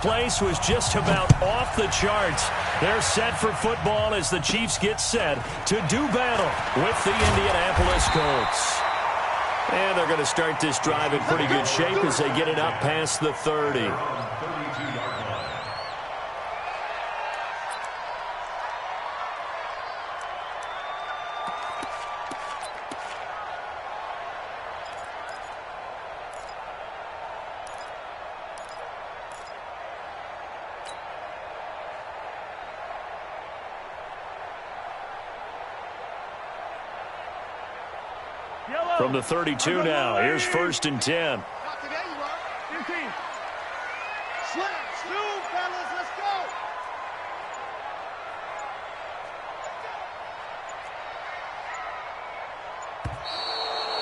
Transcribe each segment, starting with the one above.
place was just about off the charts. They're set for football as the Chiefs get set to do battle with the Indianapolis Colts. And they're going to start this drive in pretty good shape as they get it up past the 30. From the 32 now, here's 1st and 10.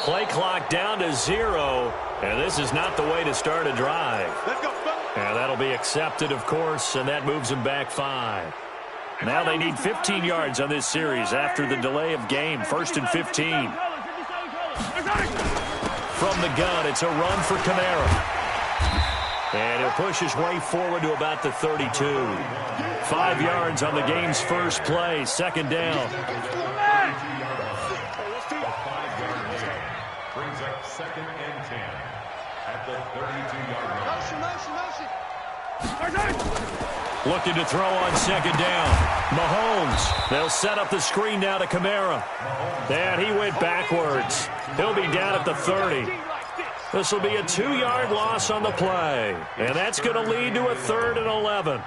Play clock down to 0, and this is not the way to start a drive. And that'll be accepted, of course, and that moves them back 5. Now they need 15 yards on this series after the delay of game. 1st and 15. From the gun, it's a run for Kamara. And he'll push his way forward to about the 32. 5 yards on the game's first play. 2nd down. Brings up 2nd and 10 at the 32-yard line. Looking to throw on 2nd down. Mahomes. They'll set up the screen now to Kamara. And he went backwards. He'll be down at the 30. This will be a 2-yard loss on the play. And that's going to lead to a 3rd and 11.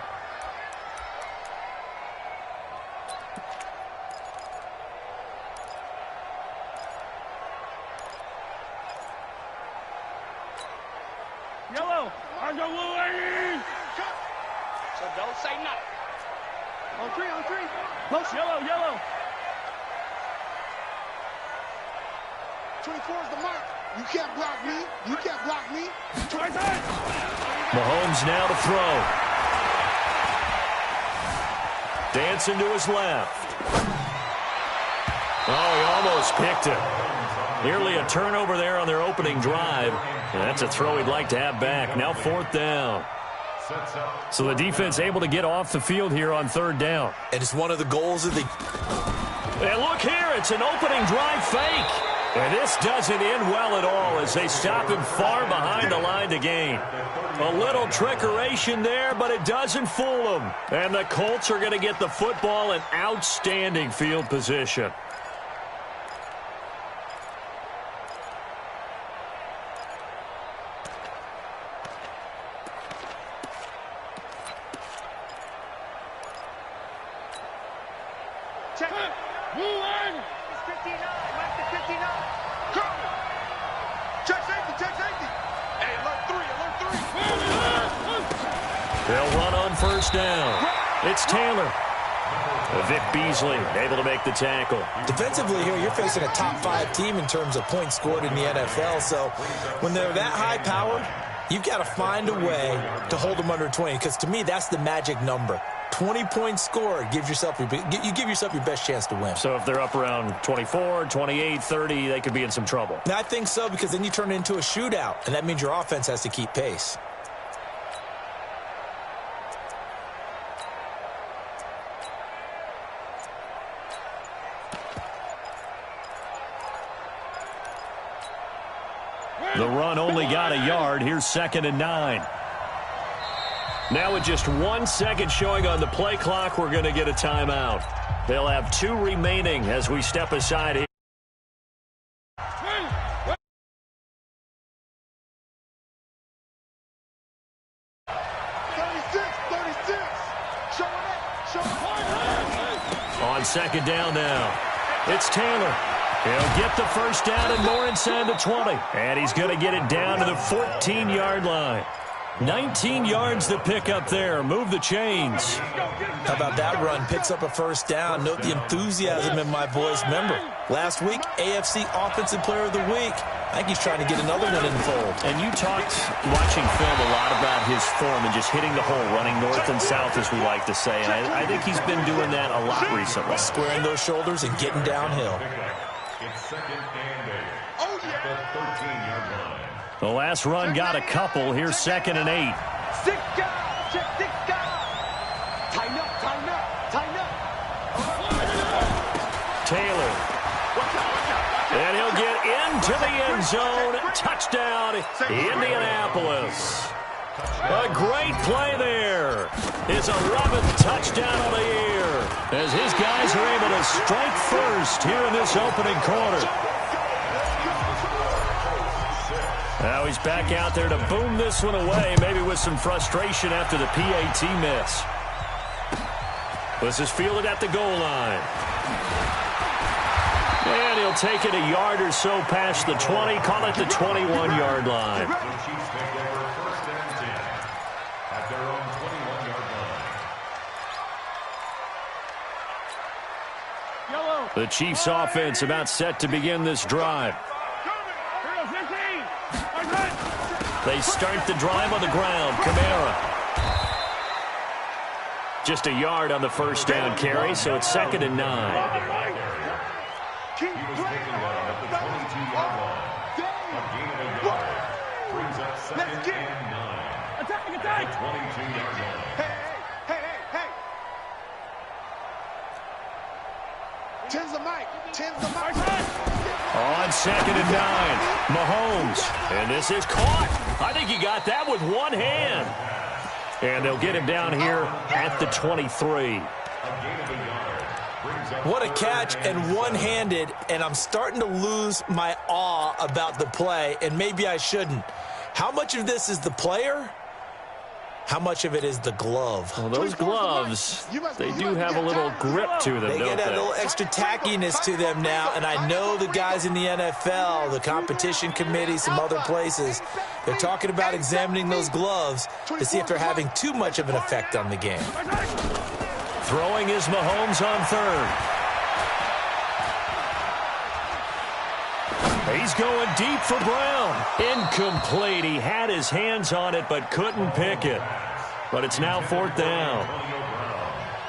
Yellow. So don't say nothing. On 3. Motion. Yellow. 24 is the mark. You can't block me. Mahomes now to throw. Dancing to his left. Oh, he almost picked it. Nearly a turnover there on their opening drive. And that's a throw he'd like to have back. Now 4th down. So the defense able to get off the field here on 3rd down. And it's one of the goals of the... And look here, it's an opening drive fake. And this doesn't end well at all as they stop him far behind the line to gain. A little trickeration there, but it doesn't fool them. And the Colts are going to get the football in outstanding field position. They'll run on 1st down. It's Taylor. Vic Beasley able to make the tackle. Defensively here, you're facing a top 5 team in terms of points scored in the NFL. So when they're that high powered, you've got to find a way to hold them under 20. Because to me, that's the magic number. 20 points scored gives yourself you give yourself your best chance to win. So if they're up around 24, 28, 30, they could be in some trouble. And I think so, because then you turn it into a shootout, and that means your offense has to keep pace. The run only got a yard. Here's 2nd and 9. Now with just 1 second showing on the play clock, we're going to get a timeout. They'll have 2 remaining as we step aside here. On 2nd down now, it's Taylor. He'll get the 1st down and more inside the 20. And he's going to get it down to the 14-yard line. 19 yards to pick up there. Move the chains. How about that run? Picks up a 1st down. Note the enthusiasm in my voice. Remember, last week, AFC Offensive Player of the Week. I think he's trying to get another one in the fold. And you talked, watching film, a lot about his form and just hitting the hole, running north and south, as we like to say. And I think he's been doing that a lot recently. Squaring those shoulders and getting downhill. It's 2nd and 8. Oh, yeah. The 13-yard line. The last run got a couple. Here's 2nd and 8. zone. Touchdown, Indianapolis. A great play there. His 11th touchdown of the year as his guys are able to strike first here in this opening quarter. Now he's back out there to boom this one away, maybe with some frustration after the PAT miss. This is fielded at the goal line. And he'll take it a yard or so past the 20, call it the 21-yard line. The Chiefs offense about set to begin this drive. They start the drive on the ground. Kamara. Just a yard on the first down carry, so it's 2nd and 9. On 2nd and 9, Mahomes. And this is caught. I think he got that with one hand. And they'll get him down here at the 23. What a catch, and one-handed, and I'm starting to lose my awe about the play, and maybe I shouldn't. How much of this is the player? How much of it is the glove? Well, those gloves, they do have a little grip to them, They get that little extra tackiness to them now, and I know the guys in the NFL, the competition committee, some other places, they're talking about examining those gloves to see if they're having too much of an effect on the game. Throwing is Mahomes on third. He's going deep for Brown. Incomplete. He had his hands on it but couldn't pick it. But it's now 4th down.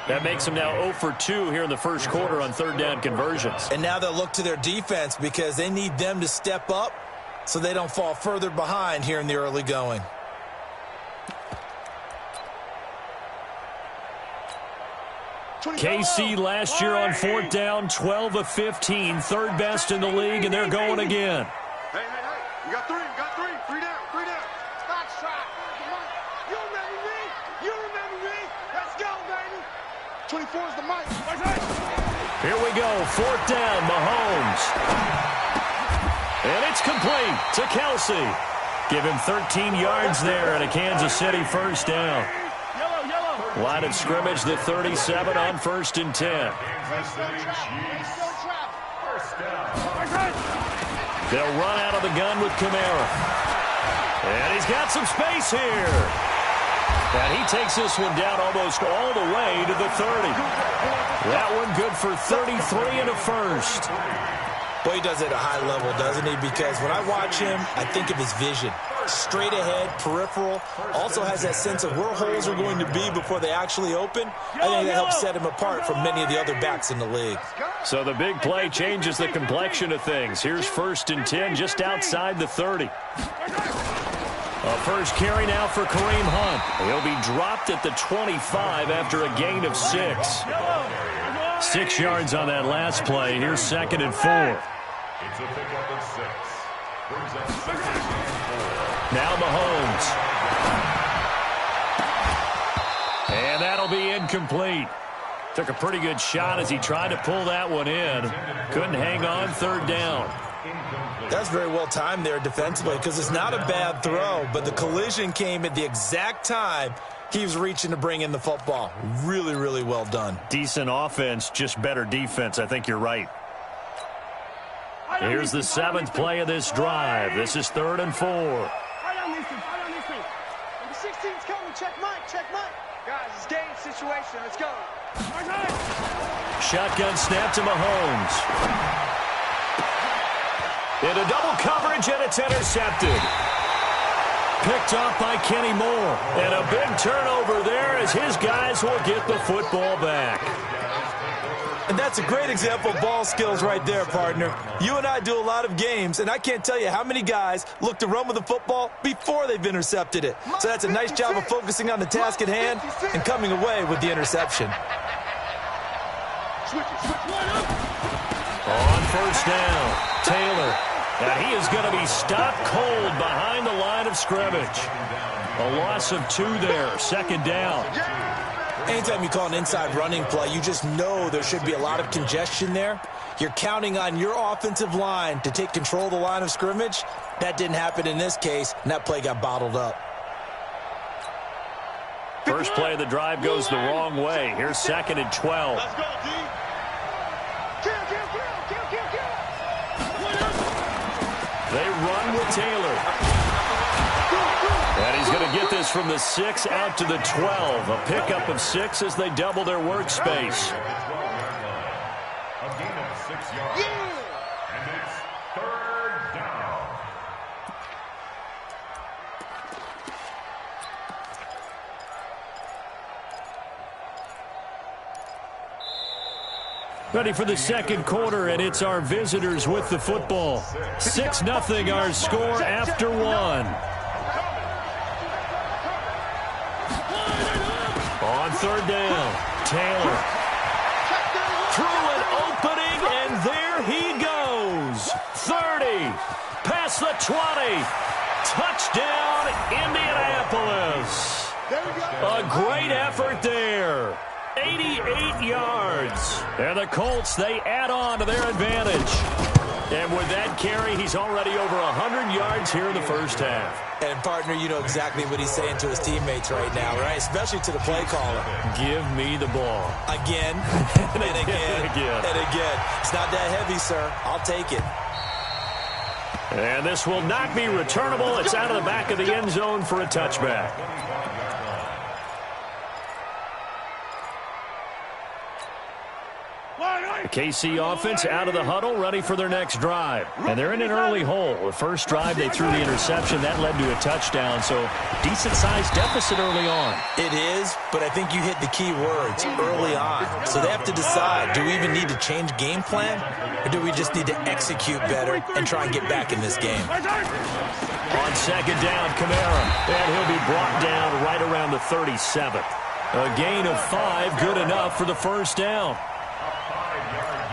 That makes him now 0 for 2 here in the first quarter on third down conversions. And now they'll look to their defense because they need them to step up so they don't fall further behind here in the early going. KC last year on 4th down, 12 of 15, third best in the league, and they're going again. Hey, you got three, three down. Box trap. You remember me, let's go, baby. 24 is the mic. Here we go, 4th down, Mahomes. And it's complete to Kelsey. Give him 13 yards there and a Kansas City first down. Line of scrimmage, the 37 on 1st and 10. They'll run out of the gun with Kamara. And he's got some space here. And he takes this one down almost all the way to the 30. That one good for 33 and a first. Boy, he does it at a high level, doesn't he? Because when I watch him, I think of his vision. Straight ahead, peripheral, also has that sense of where holes are going to be before they actually open. I think that helps set him apart from many of the other backs in the league. So the big play changes the complexion of things. Here's 1st and 10 just outside the 30. A first carry now for Kareem Hunt. He'll be dropped at the 25 after a gain of 6. 6 yards on that last play. Here's 2nd and 4. It's a pickup of 6. Brings up 2nd and 4. Now Mahomes. And that'll be incomplete. Took a pretty good shot as he tried to pull that one in. Couldn't hang on, 3rd down. That's very well timed there defensively because it's not a bad throw, but the collision came at the exact time he was reaching to bring in the football. Really, really well done. Decent offense, just better defense. I think you're right. Here's the 7th play of this drive. This is 3rd and 4. Number 16's coming. Check Mike. Guys, it's game situation. Let's go. Shotgun snap to Mahomes. Into double coverage, and it's intercepted. Picked off by Kenny Moore. And a big turnover there as his guys will get the football back. And that's a great example of ball skills right there, partner. You and I do a lot of games, and I can't tell you how many guys look to run with the football before they've intercepted it. So that's a nice job of focusing on the task at hand and coming away with the interception. On 1st down, Taylor And he is going to be stopped cold behind the line of scrimmage. A loss of 2 there, second down. Anytime you call an inside running play, you just know there should be a lot of congestion there. You're counting on your offensive line to take control of the line of scrimmage. That didn't happen in this case, and that play got bottled up. First play of the drive goes the wrong way. Here's 2nd and 12. Let's go, D. Kill. They run with Taylor. And he's going to get this from the 6 out to the 12. A pickup of 6 as they double their workspace. A gain of 6 yards. And it's 3rd down. Ready for the second quarter, and it's our visitors with the football. 6-0 our score after 1. On 3rd down, Taylor. Through an opening, and there he goes. 30, past the 20. Touchdown, Indianapolis. A great effort there. 88 yards. And the Colts, they add on to their advantage. And with that carry, he's already over 100 yards here in the first half. And, partner, you know exactly what he's saying to his teammates right now, right? Especially to the play caller. Give me the ball. Again, and again, and again. It's not that heavy, sir. I'll take it. And this will not be returnable. It's out of the back of the end zone for a touchback. The KC offense out of the huddle, ready for their next drive. And they're in an early hole. The first drive, they threw the interception. That led to a touchdown, so decent-sized deficit early on. It is, but I think you hit the key words, early on. So they have to decide, do we even need to change game plan, or do we just need to execute better and try and get back in this game? On 2nd down, Kamara. And he'll be brought down right around the 37. A gain of 5, good enough for the first down.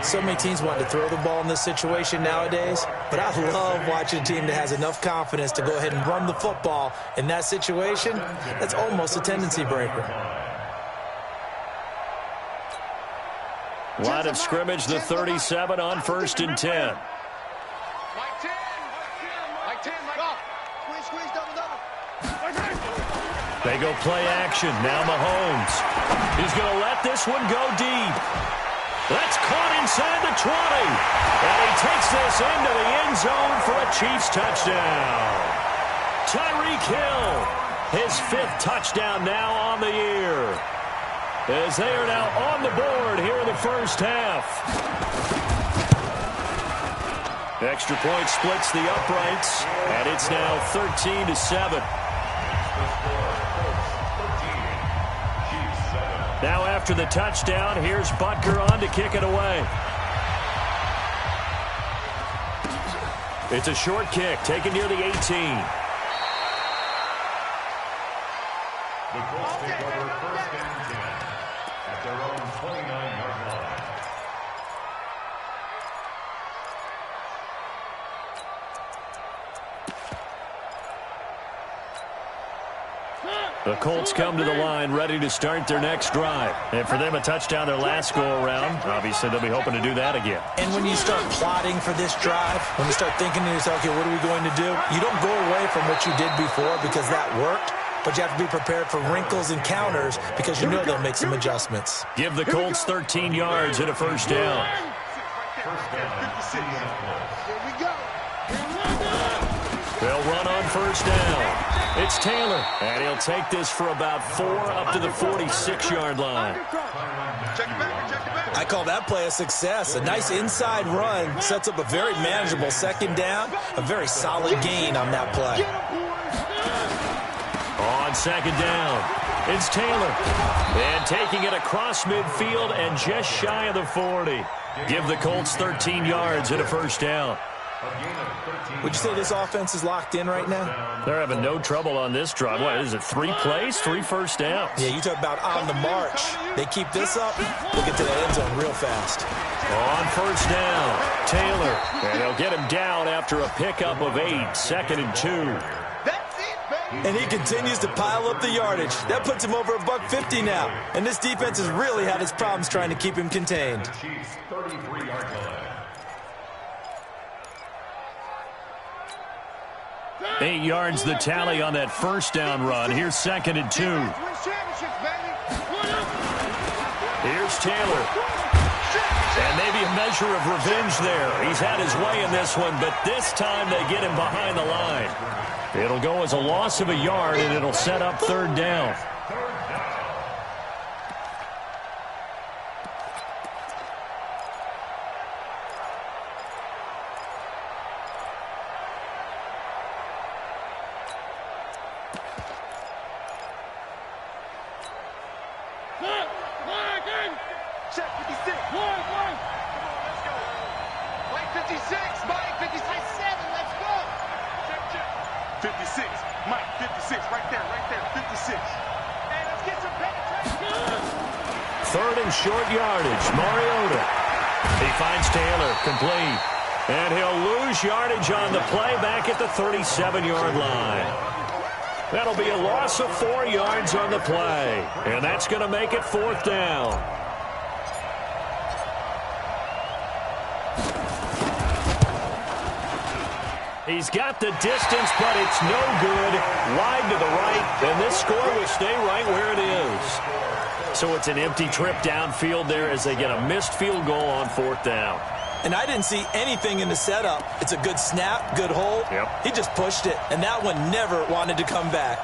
So many teams want to throw the ball in this situation nowadays, but I love watching a team that has enough confidence to go ahead and run the football. In that situation, that's almost a tendency breaker. Line of scrimmage, the 37 on 1st and 10. Mike 10, Mike off. Squeeze, double. They go play action. Now Mahomes. He's going to let this one go deep. That's caught inside the 20. And he takes this into the end zone for a Chiefs touchdown. Tyreek Hill, his 5th touchdown now on the year. As they are now on the board here in the first half. Extra point splits the uprights, and it's now 13-7. Now after the touchdown, here's Butker on to kick it away. It's a short kick, taken near the 18. The Colts take over 1st and 10 at their own 29-yard line. The Colts come to the line ready to start their next drive. And for them, a touchdown their last go-around. Obviously, they'll be hoping to do that again. And when you start plotting for this drive, when you start thinking to yourself, okay, what are we going to do? You don't go away from what you did before because that worked, but you have to be prepared for wrinkles and counters because you know they'll make some adjustments. Give the Colts 13 yards and a first down. They'll run on first down. It's Taylor, and he'll take this for about 4 up to the 46-yard line. I call that play a success. A nice inside run sets up a very manageable 2nd down, a very solid gain on that play. On 2nd down, it's Taylor, and taking it across midfield and just shy of the 40. Give the Colts 13 yards and a first down. Would you say this offense is locked in right now? They're having no trouble on this drive. What is it, 3 plays, 3 first downs? Yeah, you talk about on the march. They keep this up, we'll get to the end zone real fast. On first down, Taylor. And they'll get him down after a pickup of 8, 2nd and 2. And he continues to pile up the yardage. That puts him over $150 now. And this defense has really had its problems trying to keep him contained. 8 yards the tally on that first down run. Here's 2nd and 2. Here's Taylor. And maybe a measure of revenge there. He's had his way in this one, but this time they get him behind the line. It'll go as a loss of a yard, and it'll set up 3rd down. Check 56. Come on, let's go. Mike 56. Mike 56. 7. Let's go. Check. 56. Mike 56. Right there. 56. Hey, let's get some penetration. 3rd and short yardage. Mariota. He finds Taylor. Complete. And he'll lose yardage on the play back at the 37-yard line. That'll be a loss of 4 yards on the play. And that's going to make it 4th down. He's got the distance, but it's no good. Wide to the right, and this score will stay right where it is. So it's an empty trip downfield there as they get a missed field goal on 4th down. And I didn't see anything in the setup. It's a good snap, good hold. Yep. He just pushed it, and that one never wanted to come back.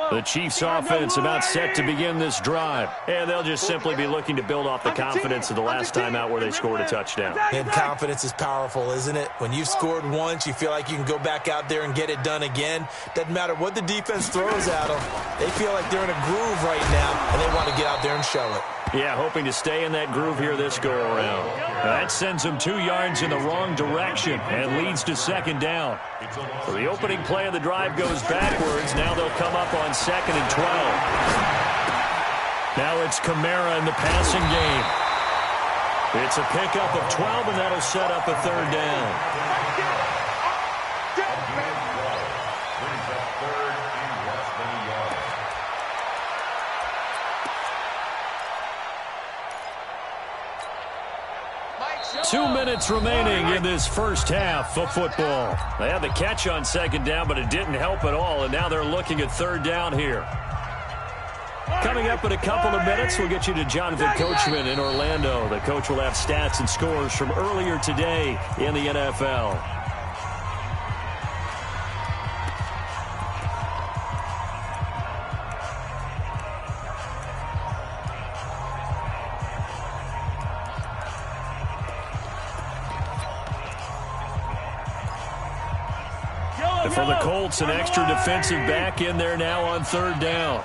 The Chiefs offense about set to begin this drive. And they'll just simply be looking to build off the confidence of the last time out where they scored a touchdown. And confidence is powerful, isn't it? When you've scored once, you feel like you can go back out there and get it done again. Doesn't matter what the defense throws at them. They feel like they're in a groove right now, and they want to get out there and show it. Yeah, hoping to stay in that groove here this go-around. That sends them 2 yards in the wrong direction and leads to 2nd down. So the opening play of the drive goes backwards. Now they'll come up on 2nd and 12. Now it's Kamara in the passing game. It's a pickup of 12, and that'll set up a 3rd down. 2 minutes remaining in this first half of football. They had the catch on 2nd down, but it didn't help at all, and now they're looking at 3rd down here. Coming up in a couple of minutes, we'll get you to Jonathan Coachman in Orlando. The coach will have stats and scores from earlier today in the NFL. And for the Colts, an extra defensive back in there now on 3rd down.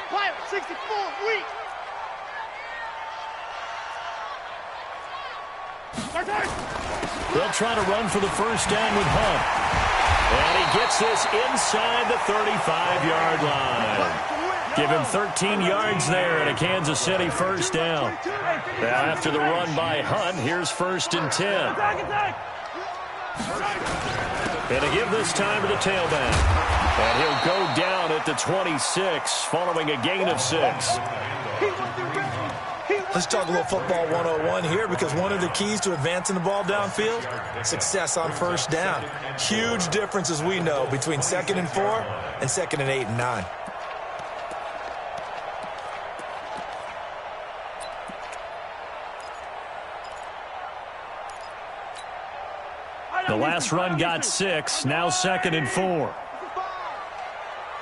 Player 64, weak. They'll try to run for the first down with Hunt. And he gets this inside the 35-yard line. Give him 13 yards there and a Kansas City first down. Now after the run by Hunt, here's 1st and 10. And to give this time to the tailback. And he'll go down at the 26 following a gain of 6. Let's talk a little football 101 here, because one of the keys to advancing the ball downfield, success on 1st down. Huge difference, as we know, between 2nd and 4 and 2nd and 8 and 9. The last run got 6, now 2nd and 4.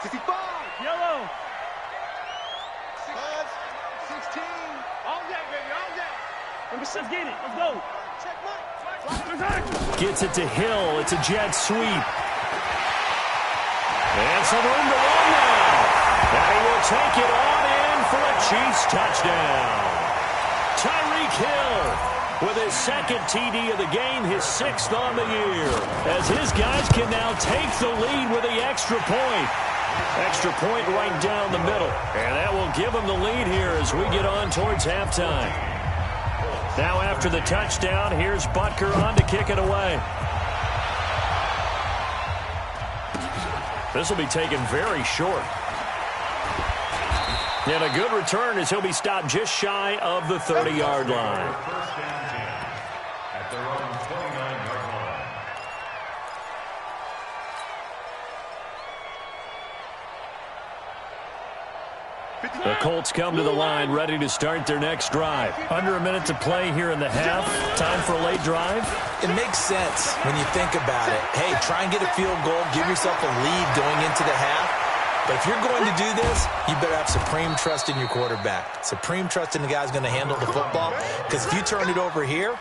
65. Yellow. 16. All day, baby, all day. Let's get it. Let's go. Check Mike. Gets it to Hill. It's a jet sweep. And some room to run now. And he will take it on in for a Chiefs touchdown. Tyreek Hill with his second TD of the game, his 6th on the year, as his guys can now take the lead with the extra point. Extra point right down the middle. And that will give them the lead here as we get on towards halftime. Now after the touchdown, here's Butker on to kick it away. This will be taken very short. And a good return as he'll be stopped just shy of the 30-yard line. First down 10 at their own 29-yard line. The Colts come to the line ready to start their next drive. Under a minute to play here in the half. Time for a late drive. It makes sense when you think about it. Hey, try and get a field goal. Give yourself a lead going into the half. But if you're going to do this, you better have supreme trust in your quarterback. Supreme trust in the guy's going to handle the football. Because if you turn it over here,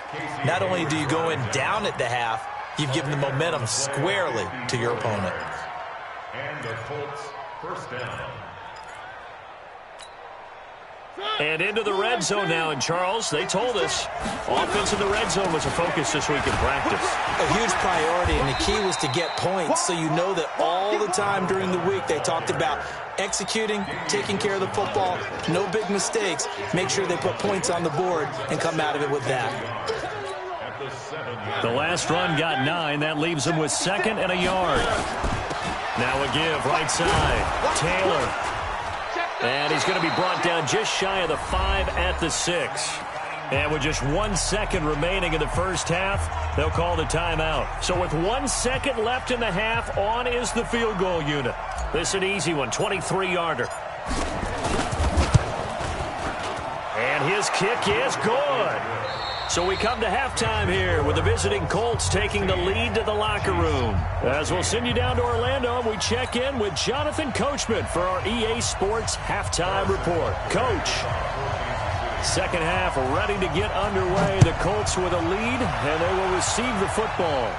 not only do you go in down at the half, you've given the momentum squarely to your opponent. And the Colts first down. And into the red zone now. And, Charles, they told us offense in the red zone was a focus this week in practice. A huge priority, and the key was to get points. So you know that all the time during the week they talked about executing, taking care of the football, no big mistakes. Make sure they put points on the board and come out of it with that. The last run got 9. That leaves them with 2nd and a yard. Now a give right side. Taylor. And he's going to be brought down just shy of the 5 at the 6. And with just 1 second remaining in the first half, they'll call the timeout. So with 1 second left in the half, on is the field goal unit. This is an easy one, 23-yarder. And his kick is good. So we come to halftime here with the visiting Colts taking the lead to the locker room. As we'll send you down to Orlando, and we check in with Jonathan Coachman for our EA Sports Halftime Report. Coach, second half ready to get underway. The Colts with a lead, and they will receive the football.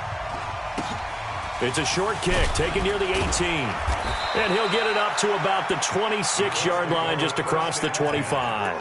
It's a short kick taken near the 18. And he'll get it up to about the 26-yard line just across the 25.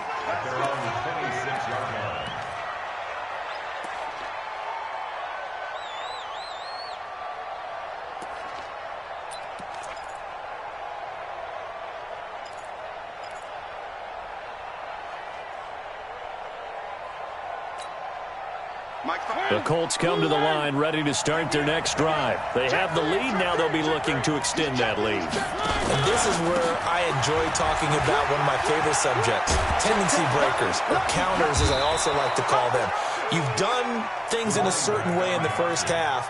The Colts come to the line ready to start their next drive. They have the lead. Now they'll be looking to extend that lead. And this is where I enjoy talking about one of my favorite subjects, tendency breakers, or counters as I also like to call them. You've done things in a certain way in the first half,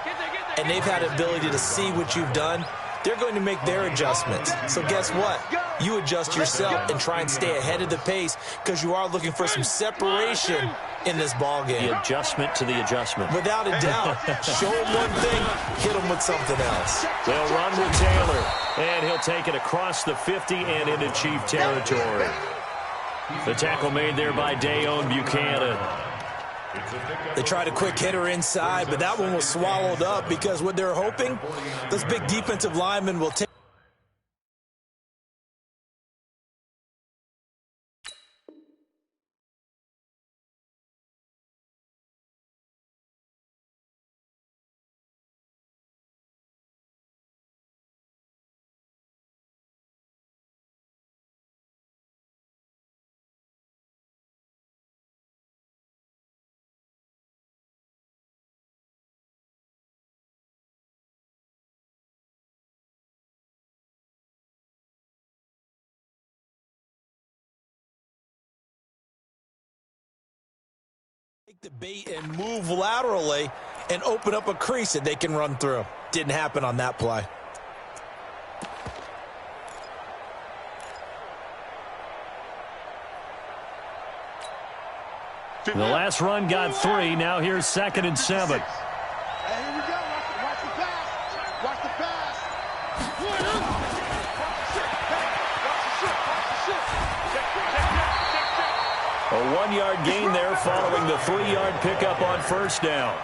and they've had the ability to see what you've done. They're going to make their adjustments. So guess what? You adjust yourself and try and stay ahead of the pace because you are looking for some separation in this ball game. The adjustment to the adjustment. Without a doubt. Show them one thing, hit them with something else. They'll run with Taylor, and he'll take it across the 50 and into Chief territory. The tackle made there by Dayon Buchanan. They tried a quick hitter inside, but that one was swallowed up because what they're hoping, those big defensive linemen will take. Take the bait and move laterally and open up a crease that they can run through. Didn't happen on that play. The last run got 3. Now here's 2nd and 7. Hey, here we go. Watch the pass. Watch the pass. A 1-yard gain there following the 3-yard pickup on first down.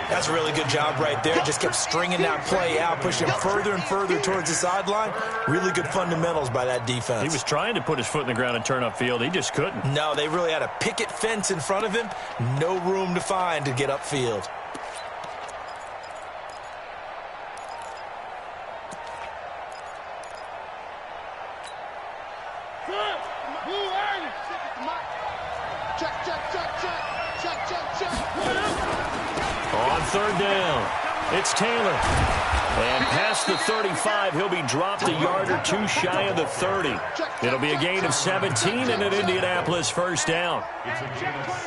That's a really good job right there. Just kept stringing that play out, pushing him further and further towards the sideline. Really good fundamentals by that defense. He was trying to put his foot in the ground and turn upfield. He just couldn't. No, they really had a picket fence in front of him. No room to find to get upfield. On third down, it's Taylor. And past the 35, he'll be dropped a yard or two shy of the 30. It'll be a gain of 17 and an Indianapolis first down.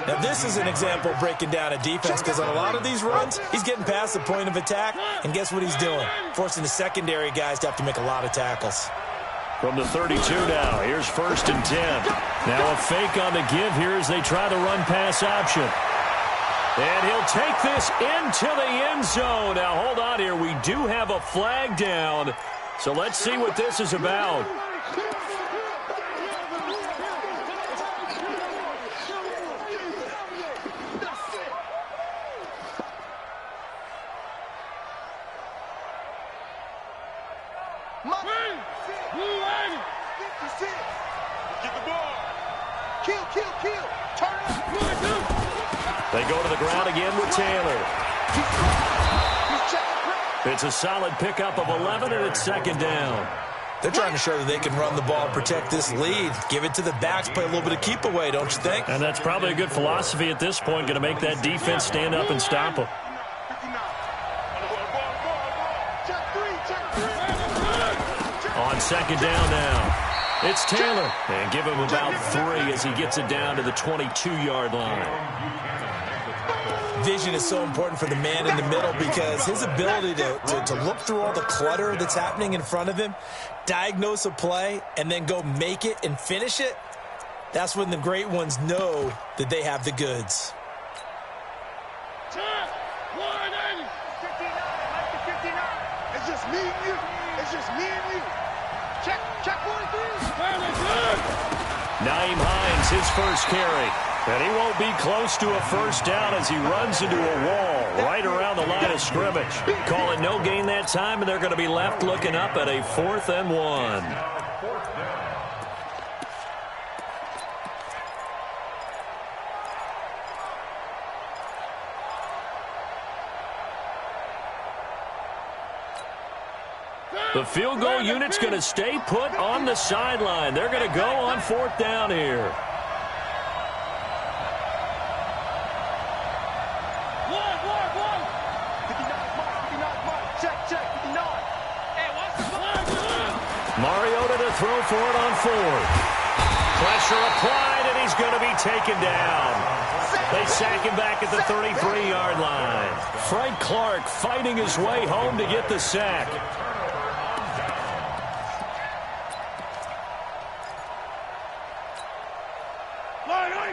Now, this is an example of breaking down a defense because on a lot of these runs, he's getting past the point of attack, and guess what he's doing? Forcing the secondary guys to have to make a lot of tackles. From the 32 now, here's first and 10. Now a fake on the give here as they try the run-pass option. And he'll take this into the end zone. Now, hold on here. We do have a flag down. So let's see what this is about. Get the ball. Kill. Turn up. They go to the ground again with Taylor. It's a solid pickup of 11, and it's second down. They're trying to show that they can run the ball, protect this lead. Give it to the backs, play a little bit of keep away, don't you think? And that's probably a good philosophy at this point, going to make that defense stand up and stop them. On second down now, it's Taylor. And give him about 3 as he gets it down to the 22-yard line. Vision is so important for the man in the middle because his ability to look through all the clutter that's happening in front of him, diagnose a play, and then go make it and finish it, that's when the great ones know that they have the goods. It's just me and you. Check 43. Nyheim Hines, his first carry. And he won't be close to a first down as he runs into a wall right around the line of scrimmage. Call it no gain that time, and they're going to be left looking up at a 4th and 1. The field goal unit's going to stay put on the sideline. They're going to go on 4th down here. Mariota to throw for it on 4th. Pressure applied, and he's going to be taken down. They sack him back at the 33-yard line. Frank Clark fighting his way home to get the sack.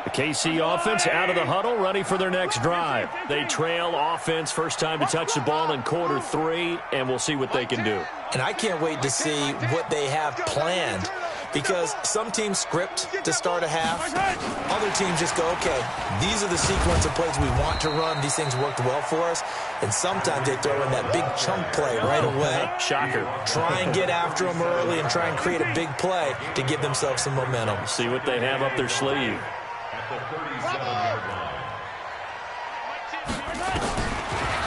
The KC offense out of the huddle, ready for their next drive. They trail offense, first time to touch the ball in quarter 3, and we'll see what they can do. And I can't wait to see what they have planned because some teams script to start a half. Other teams just go, okay, these are the sequence of plays we want to run. These things worked well for us. And sometimes they throw in that big chunk play right away. Shocker. Try and get after them early and try and create a big play to give themselves some momentum. See what they have up their sleeve.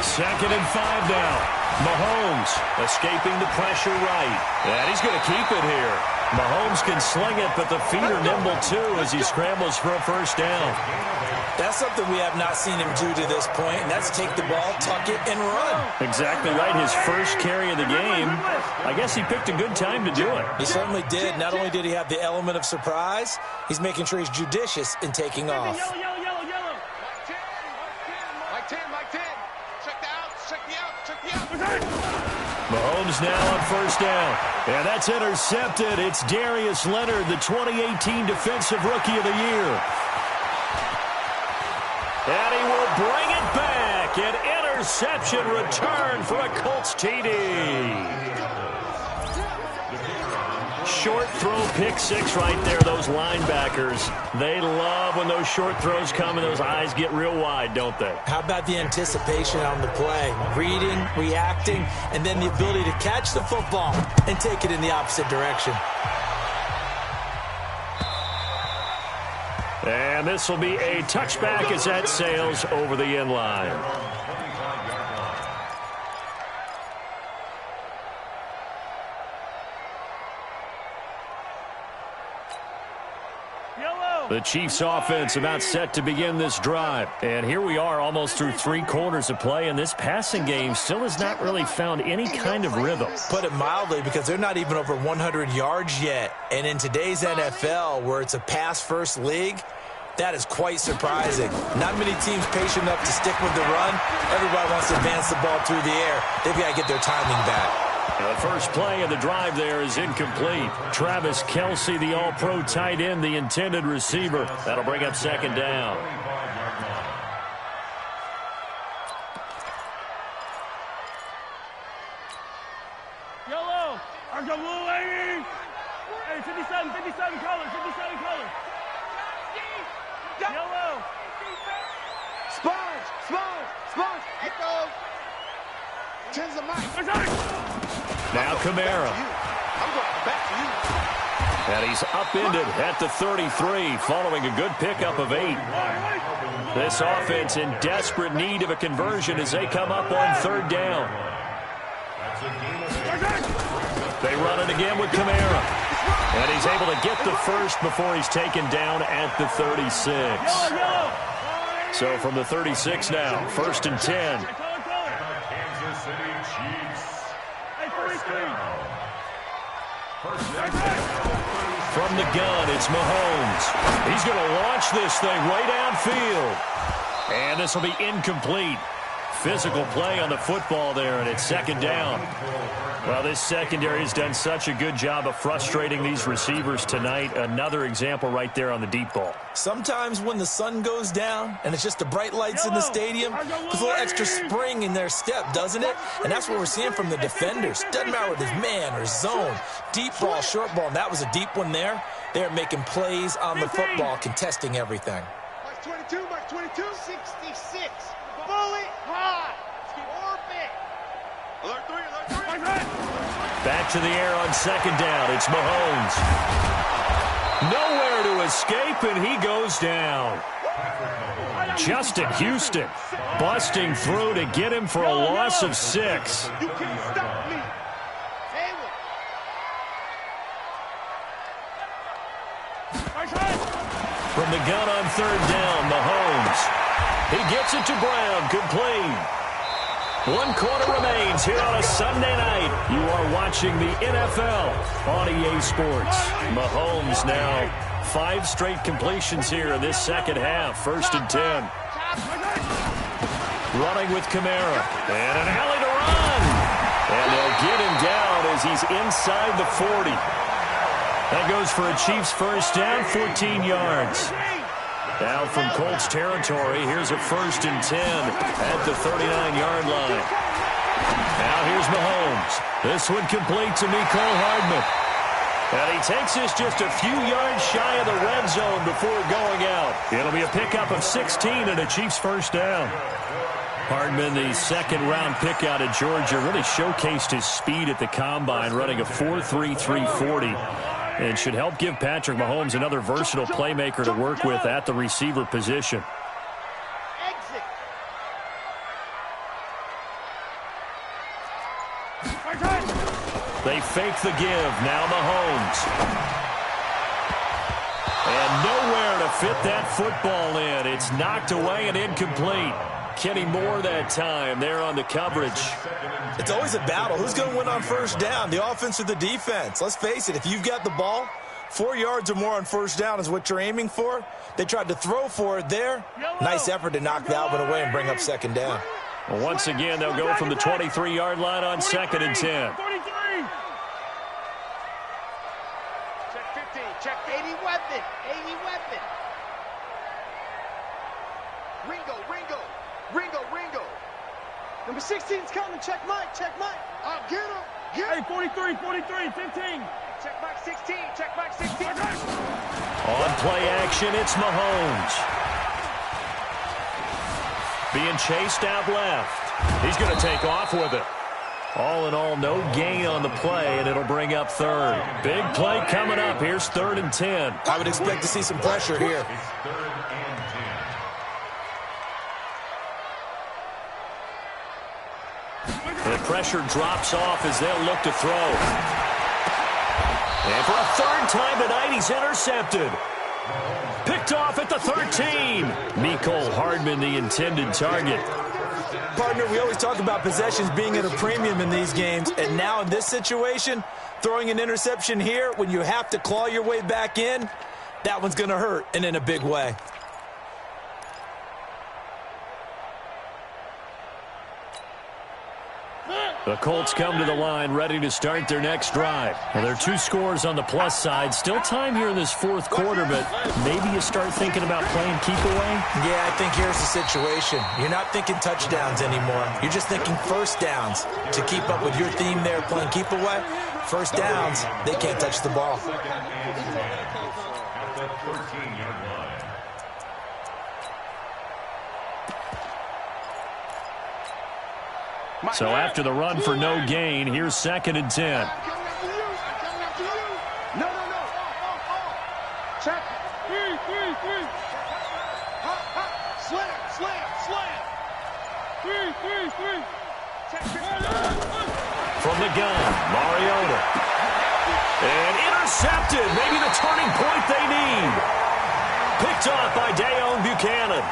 Second and 5 now. Mahomes escaping the pressure right. And he's going to keep it here. Mahomes can sling it, but the feet are nimble too as he scrambles for a first down. That's something we have not seen him do to this point, and that's take the ball, tuck it, and run. Exactly right. His first carry of the game. I guess he picked a good time to do it. He certainly did. Not only did he have the element of surprise, he's making sure he's judicious in taking off. Yellow. Mike 10. Check the out. Mahomes now on first down. And that's intercepted. It's Darius Leonard, the 2018 Defensive Rookie of the Year. And he will bring it back. An interception return for a Colts TD. short throw pick six right there, those linebackers. They love when those short throws come and those eyes get real wide, don't they? How about the anticipation on the play? Reading, reacting, and then the ability to catch the football and take it in the opposite direction. And this will be a touchback as that sails over the end line. The Chiefs offense about set to begin this drive. And here we are almost through 3 quarters of play, and this passing game still has not really found any kind of rhythm. Put it mildly, because they're not even over 100 yards yet. And in today's NFL, where it's a pass-first league, that is quite surprising. Not many teams patient enough to stick with the run. Everybody wants to advance the ball through the air. They've got to get their timing back. The first play of the drive there is incomplete. Travis Kelce, the all-pro tight end, the intended receiver. That'll bring up second down. Yellow. Our blue lady. Hey, 57 colors, 57 colors. Yellow. Sponge. Echo. Tens of Mike. Now Kamara. I'm going back to you. And he's upended at the 33 following a good pickup of 8. This offense in desperate need of a conversion as they come up on third down. They run it again with Kamara. And he's able to get the first before he's taken down at the 36. So from the 36 now, 1st and 10. Kansas City Chiefs. From the gun, it's Mahomes. He's going to launch this thing right downfield. And this will be incomplete. Physical play on the football there, and it's second down. Well, this secondary has done such a good job of frustrating these receivers tonight. Another example right there on the deep ball. Sometimes when the sun goes down and it's just the bright lights in the stadium, there's a little extra spring in their step, doesn't it? And that's what we're seeing from the defenders. Doesn't matter whether it's man or zone, deep ball, short ball, and that was a deep one there. They're making plays on the football, contesting everything. Mark 22, Mark 22. 66. Bullet high. Orbit. Alert 3, alert 3. Back to the air on second down. It's Mahomes. Nowhere to escape, and he goes down. Justin Houston busting through to get him for a loss of 6. You can't stop me. From the gun on third down, Mahomes. He gets it to Brown, complete. 1 quarter remains here on a Sunday night. You are watching the NFL on EA Sports. Mahomes now 5 straight completions here in this second half. 1st and 10. Running with Kamara. And an alley to run. And they'll get him down as he's inside the 40. That goes for a Chiefs first down, 14 yards. Now from Colts territory, here's a 1st and 10 at the 39-yard line. Now here's Mahomes. This one complete to Mecole Hardman. And he takes this just a few yards shy of the red zone before going out. It'll be a pickup of 16 and a Chiefs first down. Hardman, the second-round pick out of Georgia, really showcased his speed at the combine, running a 4.3 340. And should help give Patrick Mahomes another versatile playmaker to work with at the receiver position. Exit. They fake the give. Now Mahomes. And nowhere to fit that football in. It's knocked away and incomplete. Kenny Moore that time there on the coverage. It's always a battle. Who's going to win on first down, the offense or the defense? Let's face it, if you've got the ball, 4 yards or more on first down is what you're aiming for. They tried to throw for it there. Nice effort to knock that one away and bring up second down. Well, once again, they'll go from the 23-yard line on 2nd and 10. 43. Check 15. Check 80 weapon. 80 weapon. Ringo. Number 16's coming. Check Mike. Get him. Hey, 43, 15. Check back 16. Check back 16. On play action, it's Mahomes. Being chased out left. He's going to take off with it. All in all, no gain on the play, and it'll bring up third. Big play coming up. Here's 3rd and 10. I would expect to see some pressure here. The pressure drops off as they'll look to throw. And for a 3rd time tonight, he's intercepted. Picked off at the 13. Mecole Hardman, the intended target. Partner, we always talk about possessions being at a premium in these games, and now in this situation, throwing an interception here when you have to claw your way back in, that one's going to hurt, and in a big way. The Colts come to the line ready to start their next drive. Well, there are 2 scores on the plus side. Still time here in this 4th quarter, but maybe you start thinking about playing keep away? Yeah, I think here's the situation. You're not thinking touchdowns anymore. You're just thinking first downs. To keep up with your theme there, playing keep away, first downs, they can't touch the ball. At the 13-yard line. So after the run for no gain, here's 2nd and 10. No. Check. 3. Slam. 3. Check. From the gun, Mariota. And intercepted. Maybe the turning point they need. Picked off by Dayon Buchanan.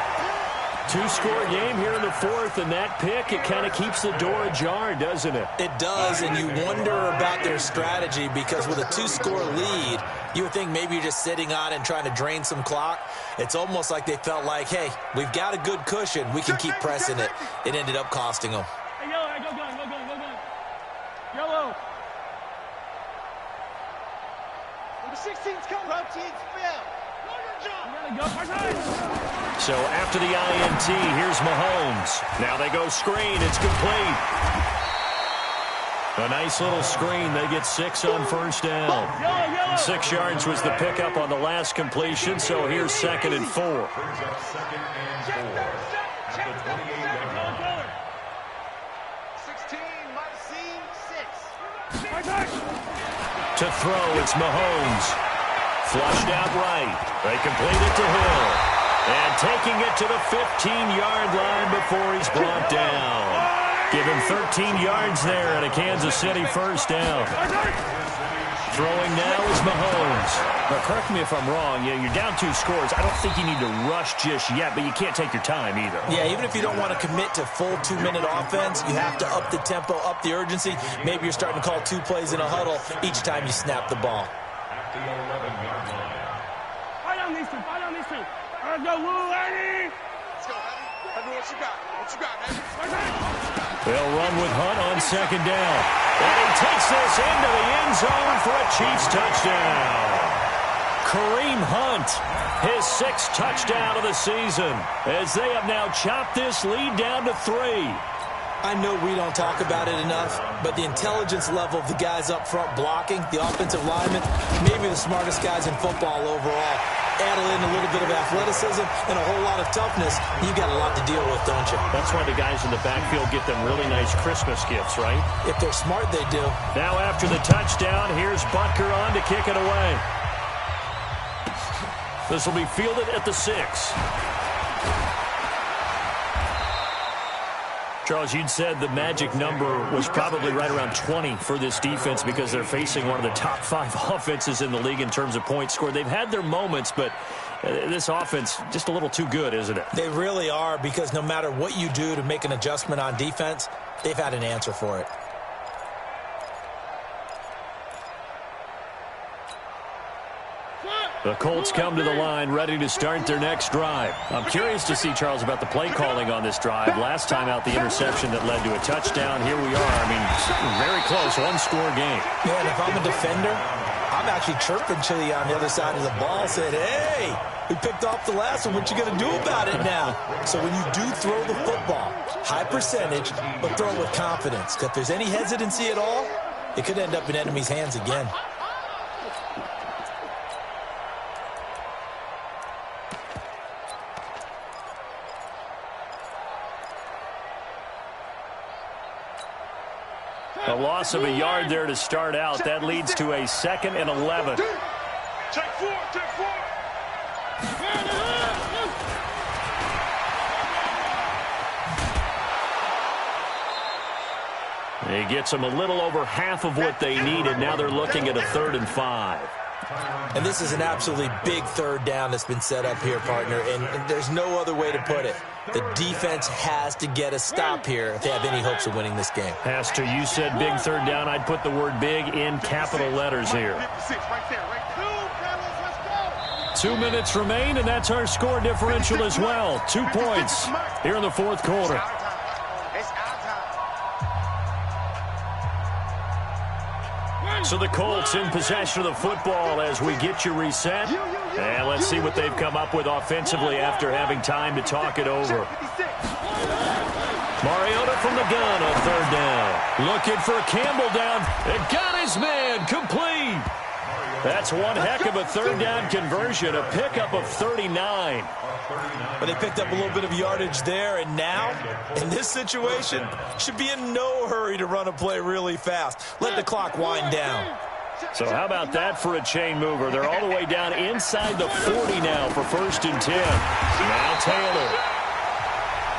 2-score game here in the 4th, and that pick, it kind of keeps the door ajar, doesn't it? It does, and you wonder about their strategy because with a 2-score lead, you would think maybe you're just sitting on and trying to drain some clock. It's almost like they felt like, hey, we've got a good cushion. We can keep pressing it. It ended up costing them. Hey, yellow, go gun. Yellow. Number 16's coming. Rotates fail. So after the INT, here's Mahomes. Now they go screen. It's complete. A nice little screen. They get 6 on first down. 6 yards was the pickup on the last completion, so here's 2nd and 4. Brings up 2nd and 4 at the 28-yard line. 16, my C, 6. To throw, it's Mahomes. Flushed out right. They complete it to Hill. And taking it to the 15-yard line before he's brought down. Give him 13 yards there and a Kansas City first down. Throwing now is Mahomes. But correct me if I'm wrong. Yeah, you're down 2 scores. I don't think you need to rush just yet, but you can't take your time either. Yeah, even if you don't want to commit to full 2-minute offense, you have to up the tempo, up the urgency. Maybe you're starting to call 2 plays in a huddle each time you snap the ball. At the 11-yard line. Fight on these 2. Let's go, Woo, Eddie. Let's go, Eddie. Eddie, what you got, Eddie? They'll run with Hunt on 2nd down. And he takes this into the end zone for a Chiefs touchdown. Kareem Hunt, his 6th touchdown of the season, as they have now chopped this lead down to 3. I know we don't talk about it enough, but the intelligence level of the guys up front blocking, the offensive linemen, maybe the smartest guys in football overall. Add in a little bit of athleticism and a whole lot of toughness, you got a lot to deal with, don't you? That's why the guys in the backfield get them really nice Christmas gifts, right? If they're smart, they do. Now after the touchdown, here's Butker on to kick it away. This will be fielded at the 6. Charles, you'd said the magic number was probably right around 20 for this defense because they're facing one of the top 5 offenses in the league in terms of points scored. They've had their moments, but this offense just a little too good, isn't it? They really are, because no matter what you do to make an adjustment on defense, they've had an answer for it. The Colts come to the line ready to start their next drive. I'm curious to see, Charles, about the play calling on this drive. Last time out, the interception that led to a touchdown. Here we are. I mean, very close, 1-score game. Yeah, and if I'm a defender, I'm actually chirping Chili on the other side of the ball, saying, hey, we picked off the last one. What you going to do about it now? So when you do throw the football, high percentage, but throw it with confidence. Because if there's any hesitancy at all, it could end up in enemy's hands again. A loss of a yard there to start out. That leads to a 2nd and 11. Check 4, check 4. He gets them a little over half of what they needed. Now they're looking at a 3rd and 5. And this is an absolutely big 3rd down that's been set up here, partner, and there's no other way to put it. The defense has to get a stop here if they have any hopes of winning this game. Has to. You said big 3rd down. I'd put the word big in capital letters here. 2 minutes remain, and that's our score differential as well. 2 points here in the 4th quarter. So the Colts in possession of the football as we get you reset. And let's see what they've come up with offensively after having time to talk it over. Mariota from the gun on 3rd down. Looking for Campbell down. And got his man complete. That's one heck of a 3rd down conversion. A pickup of 39. But they picked up a little bit of yardage there, and now, in this situation, should be in no hurry to run a play really fast. Let the clock wind down. So how about that for a chain mover? They're all the way down inside the 40 now for 1st and 10. Now Taylor.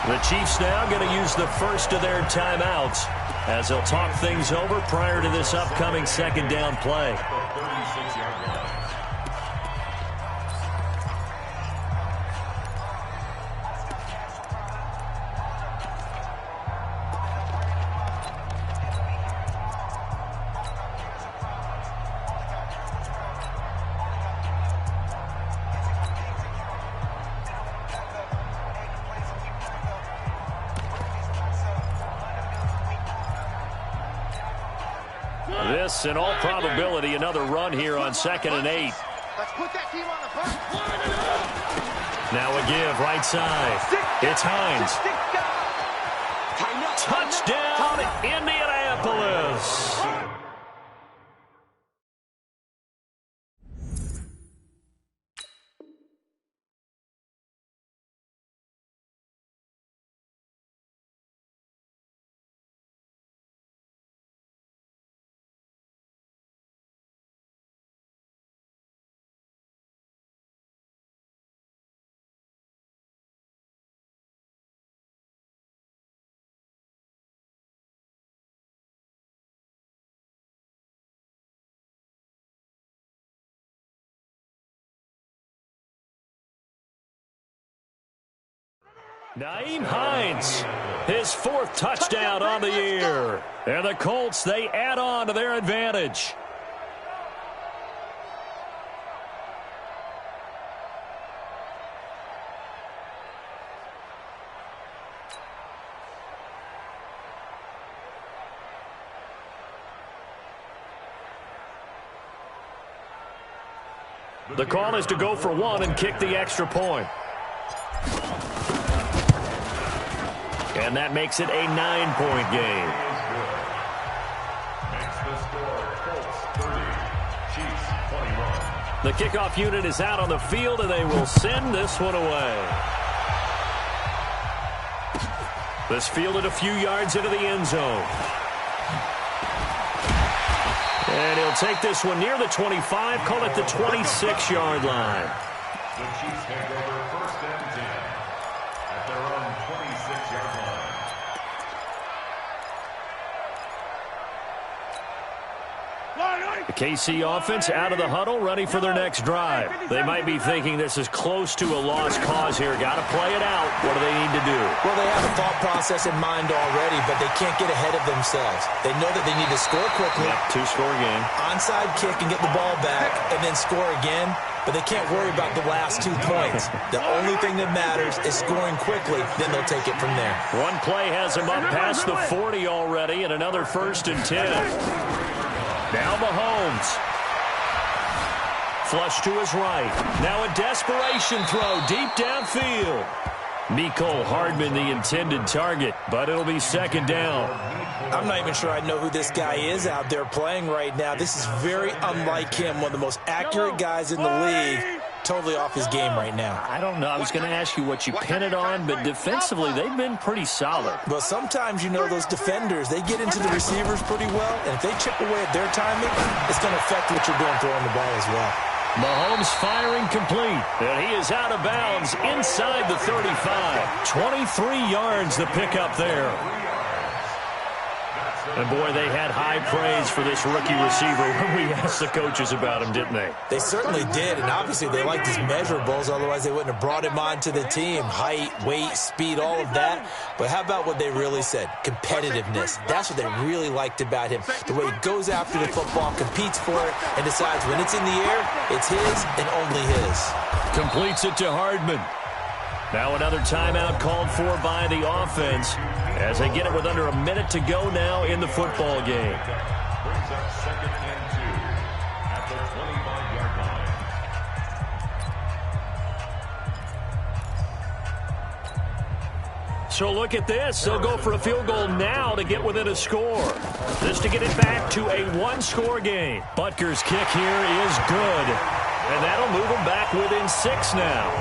The Chiefs now going to use the first of their timeouts as they'll talk things over prior to this upcoming 2nd down play. This, in all probability, another run here on 2nd and 8. Let's put that team on the bus. Now a give, right side. It's Hines. Touchdown, Indianapolis. Nyheim Hines, his 4th touchdown on the year. And the Colts, they add on to their advantage. The call is to go for 1 and kick the extra point. And that makes it a 9-point game. Makes the score Colts 30, Chiefs 21. The kickoff unit is out on the field, and they will send this one away. This fielded a few yards into the end zone. And he'll take this one near the 25, call it the 26-yard line. The Chiefs take over 1st and 10 at their own 26-yard line. The KC offense out of the huddle, ready for their next drive. They might be thinking this is close to a lost cause here. Got to play it out. What do they need to do? Well, they have a thought process in mind already, but they can't get ahead of themselves. They know that they need to score quickly. Yep, 2-score game. Onside kick and get the ball back, and then score again. But they can't worry about the last 2 points. The only thing that matters is scoring quickly, then they'll take it from there. One play has them up past the 40 already, and another 1st and 10. Now Mahomes. Flush to his right. Now a desperation throw deep downfield. Mecole Hardman, the intended target, but it'll be 2nd down. I'm not even sure I know who this guy is out there playing right now. This is very unlike him, one of the most accurate guys in the league. totally off his game right now. I don't know. I was going to ask you what you pin it on, but defensively, they've been pretty solid. Well, sometimes, you know, those defenders, they get into the receivers pretty well, and if they chip away at their timing, it's going to affect what you're doing throwing the ball as well. Mahomes firing complete, and he is out of bounds inside the 35. 23 yards the pickup there. And, boy, they had high praise for this rookie receiver when we asked the coaches about him, didn't they? They certainly did, and obviously they liked his measurables, otherwise they wouldn't have brought him onto the team. Height, weight, speed, all of that. But how about what they really said? Competitiveness. That's what they really liked about him. The way he goes after the football, competes for it, and decides when it's in the air, it's his and only his. Completes it to Hardman. Now another timeout called for by the offense as they get it with under a minute to go now in the football game. Brings up 2nd and 2 at the 25-yard line. So look at this. They'll go for a field goal now to get within a score. This to get it back to a one-score game. Butker's kick here is good. And that'll move them back within 6 now.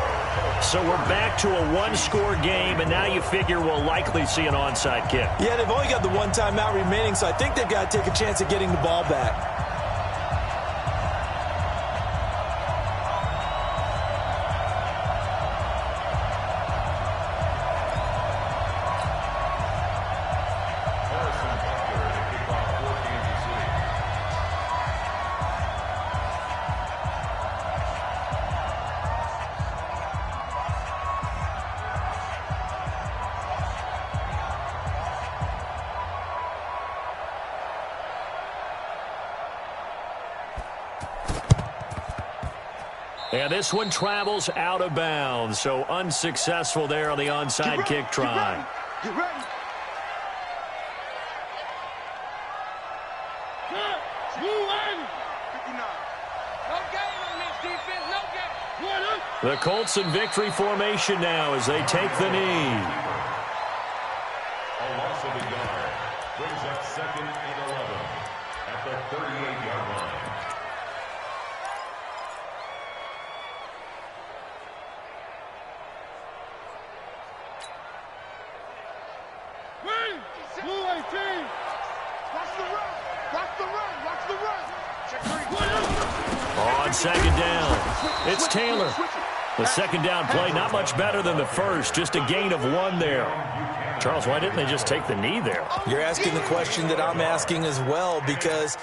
So we're back to a one-score game, and now you figure we'll likely see an onside kick. Yeah, they've only got the one timeout remaining, so I think they've got to take a chance at getting the ball back. And this one travels out of bounds, so unsuccessful there on the onside kick try. Get ready. The Colts in victory formation now as they take the knee. A loss of a yard brings up 2nd and 11 at the 38-yard line. On 2nd down, it's Taylor. The 2nd down play, not much better than the first, just a gain of 1 there. Charles, why didn't they just take the knee there? You're asking the question that I'm asking as well, because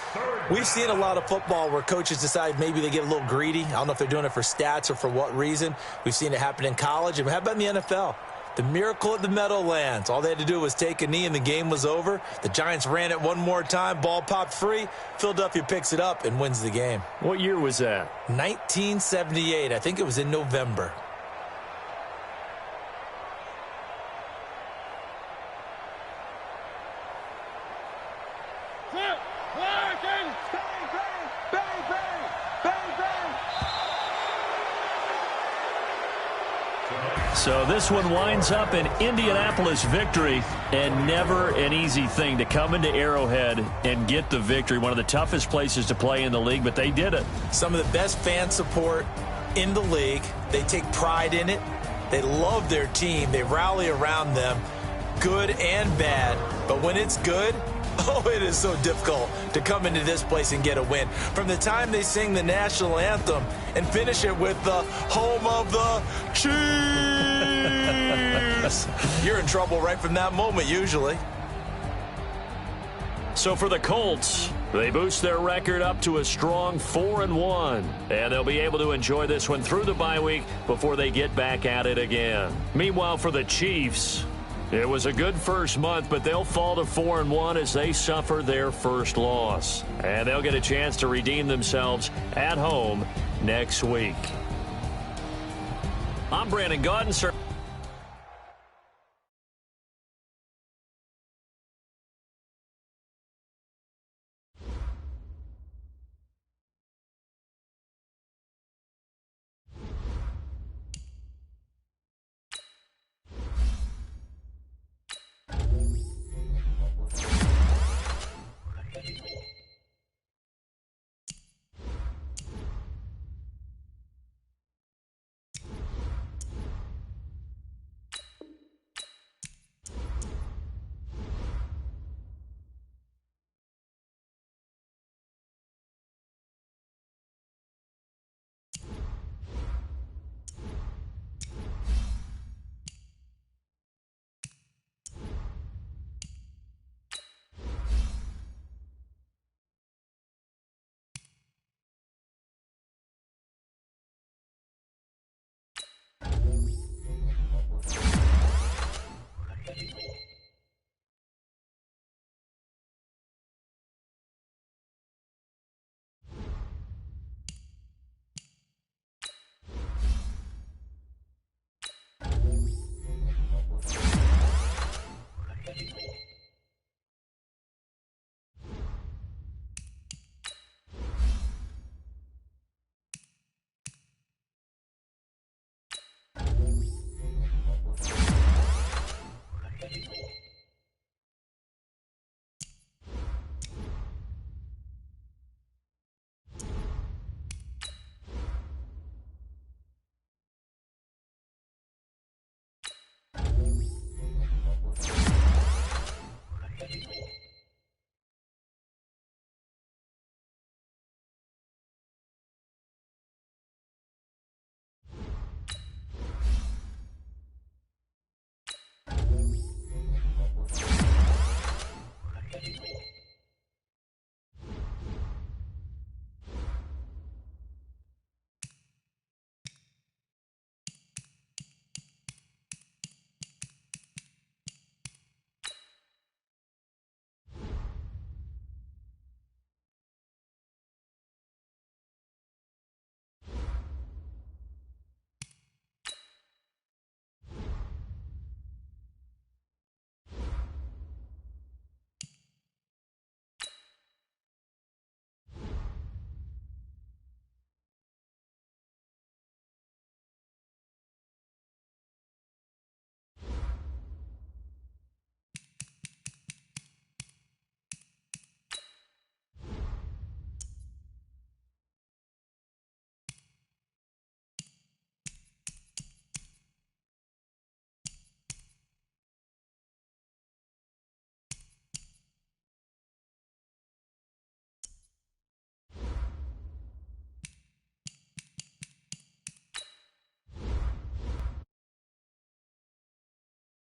we've seen a lot of football where coaches decide maybe they get a little greedy. I don't know if they're doing it for stats or for what reason. We've seen it happen in college. And how about in the NFL? The miracle at the Meadowlands. All they had to do was take a knee and the game was over. The Giants ran it one more time. Ball popped free. Philadelphia picks it up and wins the game. What year was that? 1978. I think it was in November. So this one winds up an Indianapolis victory, and never an easy thing to come into Arrowhead and get the victory. One of the toughest places to play in the league, but they did it. Some of the best fan support in the league. They take pride in it. They love their team. They rally around them, good and bad. But when it's good, oh, it is so difficult to come into this place and get a win. From the time they sing the national anthem and finish it with the home of the Chiefs, you're in trouble right from that moment, usually. So for the Colts, they boost their record up to a strong 4-1, and they'll be able to enjoy this one through the bye week before they get back at it again. Meanwhile, for the Chiefs, it was a good first month, but they'll fall to 4-1 as they suffer their first loss. And they'll get a chance to redeem themselves at home next week. I'm Brandon Gaudin, sir.